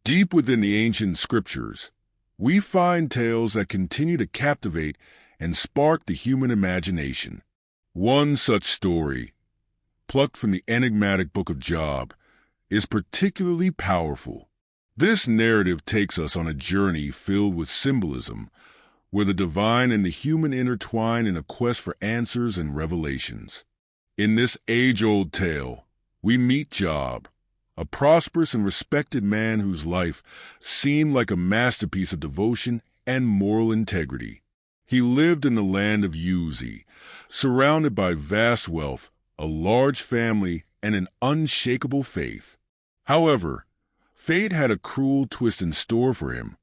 Deep within the ancient scriptures, we find tales that continue to captivate and spark the human imagination. One such story, plucked from the enigmatic book of Job, is particularly powerful. This narrative takes us on a journey filled with symbolism, where the divine and the human intertwine in a quest for answers and revelations. In this age-old tale, we meet Job, a prosperous and respected man whose life seemed like a masterpiece of devotion and moral integrity. He lived in the land of Uz, surrounded by vast wealth, a large family, and an unshakable faith. However, fate had a cruel twist in store for him.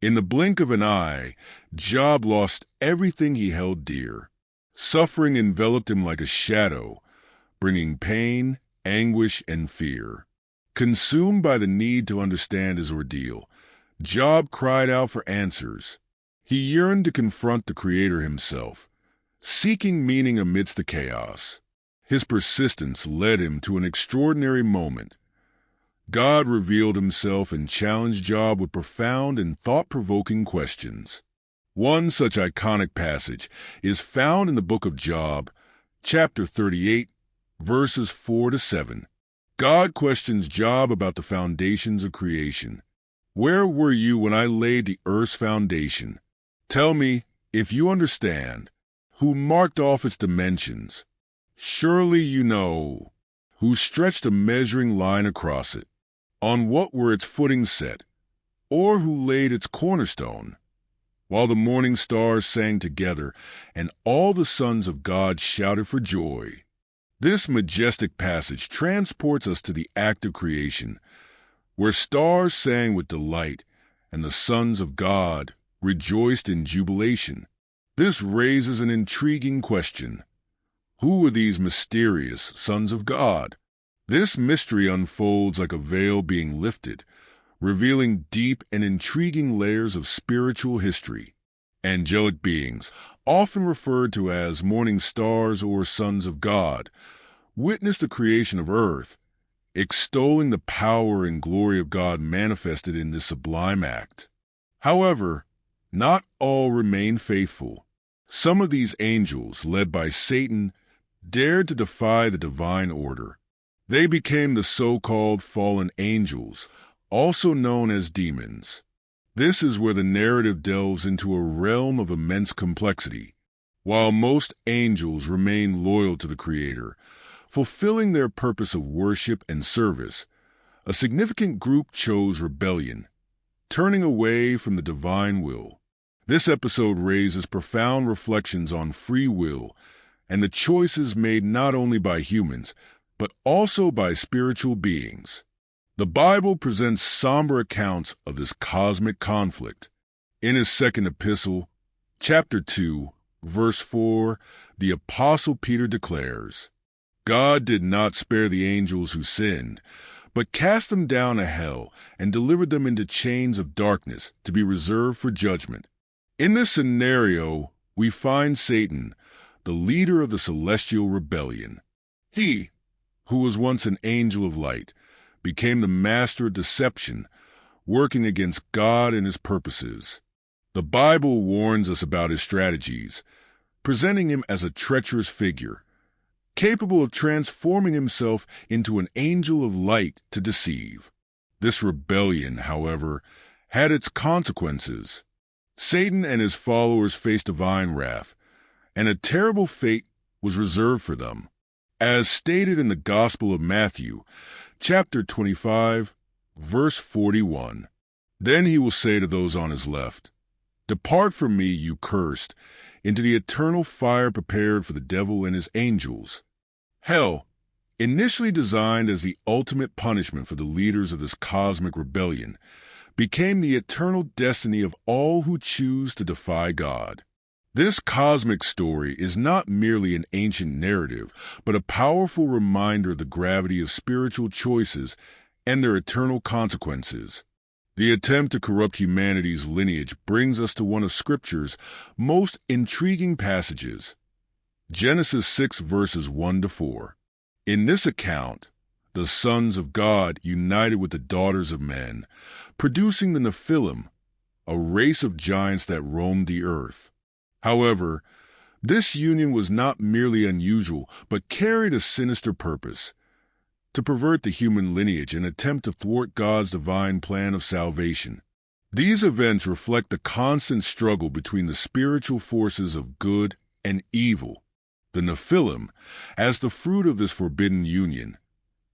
In the blink of an eye, Job lost everything he held dear. Suffering enveloped him like a shadow, bringing pain, anguish, and fear. Consumed by the need to understand his ordeal, Job cried out for answers. He yearned to confront the Creator himself, seeking meaning amidst the chaos. His persistence led him to an extraordinary moment. God revealed himself and challenged Job with profound and thought-provoking questions. One such iconic passage is found in the book of Job, chapter 38, verses 4 to 7. God questions Job about the foundations of creation. Where were you when I laid the earth's foundation? Tell me, if you understand, who marked off its dimensions? Surely you know, who stretched a measuring line across it? On what were its footings set, or who laid its cornerstone? While the morning stars sang together, and all the sons of God shouted for joy. This majestic passage transports us to the act of creation, where stars sang with delight, and the sons of God rejoiced in jubilation. This raises an intriguing question. Who were these mysterious sons of God? This mystery unfolds like a veil being lifted, revealing deep and intriguing layers of spiritual history. Angelic beings, often referred to as morning stars or sons of God, witnessed the creation of earth, extolling the power and glory of God manifested in this sublime act. However, not all remained faithful. Some of these angels, led by Satan, dared to defy the divine order. They became the so-called fallen angels, also known as demons. This is where the narrative delves into a realm of immense complexity. While most angels remain loyal to the Creator, fulfilling their purpose of worship and service, a significant group chose rebellion, turning away from the divine will. This episode raises profound reflections on free will and the choices made not only by humans, but also by spiritual beings. The Bible presents somber accounts of this cosmic conflict. In his second epistle, chapter 2, verse 4, the Apostle Peter declares, God did not spare the angels who sinned, but cast them down to hell and delivered them into chains of darkness to be reserved for judgment. In this scenario, we find Satan, the leader of the celestial rebellion. He, who was once an angel of light, became the master of deception, working against God and his purposes. The Bible warns us about his strategies, presenting him as a treacherous figure, capable of transforming himself into an angel of light to deceive. This rebellion, however, had its consequences. Satan and his followers faced divine wrath, and a terrible fate was reserved for them. As stated in the Gospel of Matthew, chapter 25, verse 41, Then he will say to those on his left, Depart from me, you cursed, into the eternal fire prepared for the devil and his angels. Hell, initially designed as the ultimate punishment for the leaders of this cosmic rebellion, became the eternal destiny of all who choose to defy God. This cosmic story is not merely an ancient narrative, but a powerful reminder of the gravity of spiritual choices and their eternal consequences. The attempt to corrupt humanity's lineage brings us to one of Scripture's most intriguing passages, Genesis 6 verses 1 to 4. In this account, the sons of God united with the daughters of men, producing the Nephilim, a race of giants that roamed the earth. However, this union was not merely unusual, but carried a sinister purpose: to pervert the human lineage and attempt to thwart God's divine plan of salvation. These events reflect the constant struggle between the spiritual forces of good and evil. The Nephilim, as the fruit of this forbidden union,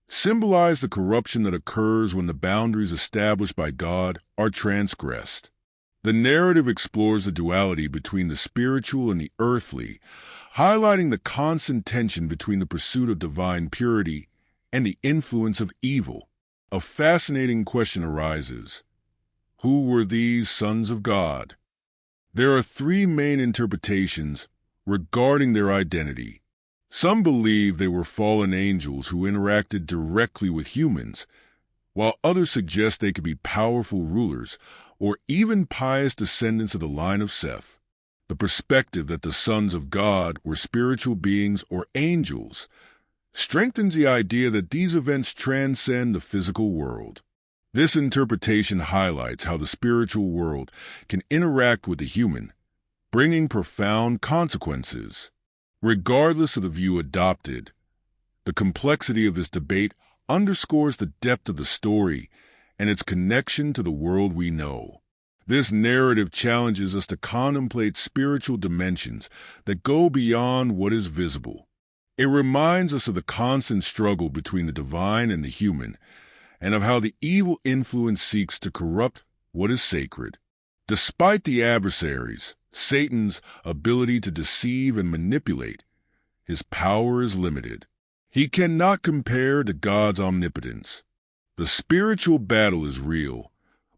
symbolize the corruption that occurs when the boundaries established by God are transgressed. The narrative explores the duality between the spiritual and the earthly, highlighting the constant tension between the pursuit of divine purity and the influence of evil. A fascinating question arises: who were these sons of God? There are three main interpretations regarding their identity. Some believe they were fallen angels who interacted directly with humans, while others suggest they could be powerful rulers or even pious descendants of the line of Seth. The perspective that the sons of God were spiritual beings or angels strengthens the idea that these events transcend the physical world. This interpretation highlights how the spiritual world can interact with the human, bringing profound consequences. Regardless of the view adopted, the complexity of this debate underscores the depth of the story and its connection to the world we know. This narrative challenges us to contemplate spiritual dimensions that go beyond what is visible. It reminds us of the constant struggle between the divine and the human, and of how the evil influence seeks to corrupt what is sacred. Despite the adversaries, Satan's ability to deceive and manipulate, his power is limited. He cannot compare to God's omnipotence. The spiritual battle is real,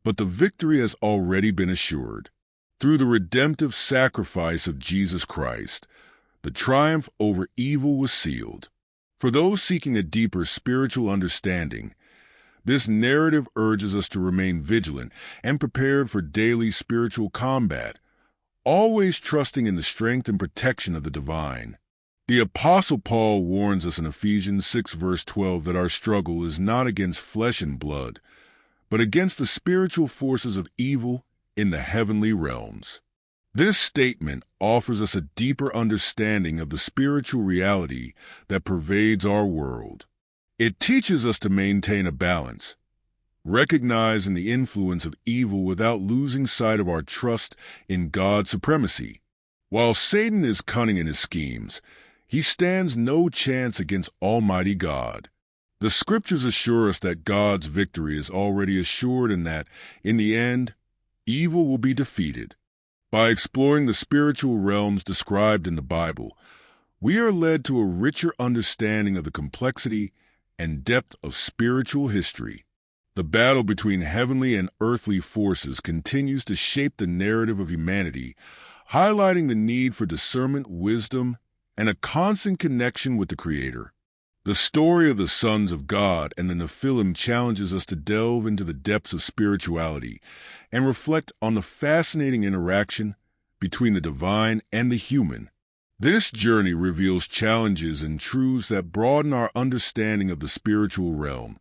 but the victory has already been assured. Through the redemptive sacrifice of Jesus Christ, the triumph over evil was sealed. For those seeking a deeper spiritual understanding, this narrative urges us to remain vigilant and prepared for daily spiritual combat, always trusting in the strength and protection of the divine. The Apostle Paul warns us in Ephesians 6 verse 12 that our struggle is not against flesh and blood, but against the spiritual forces of evil in the heavenly realms. This statement offers us a deeper understanding of the spiritual reality that pervades our world. It teaches us to maintain a balance, recognizing the influence of evil without losing sight of our trust in God's supremacy. While Satan is cunning in his schemes, he stands no chance against Almighty God. The Scriptures assure us that God's victory is already assured and that, in the end, evil will be defeated. By exploring the spiritual realms described in the Bible, we are led to a richer understanding of the complexity and depth of spiritual history. The battle between heavenly and earthly forces continues to shape the narrative of humanity, highlighting the need for discernment, wisdom, and a constant connection with the Creator. The story of the sons of God and the Nephilim challenges us to delve into the depths of spirituality and reflect on the fascinating interaction between the divine and the human. This journey reveals challenges and truths that broaden our understanding of the spiritual realm,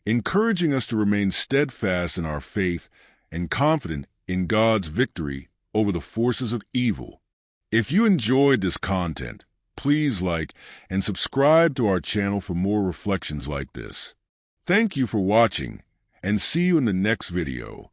encouraging us to remain steadfast in our faith and confident in God's victory over the forces of evil. If you enjoyed this content, please like and subscribe to our channel for more reflections like this. Thank you for watching, and see you in the next video.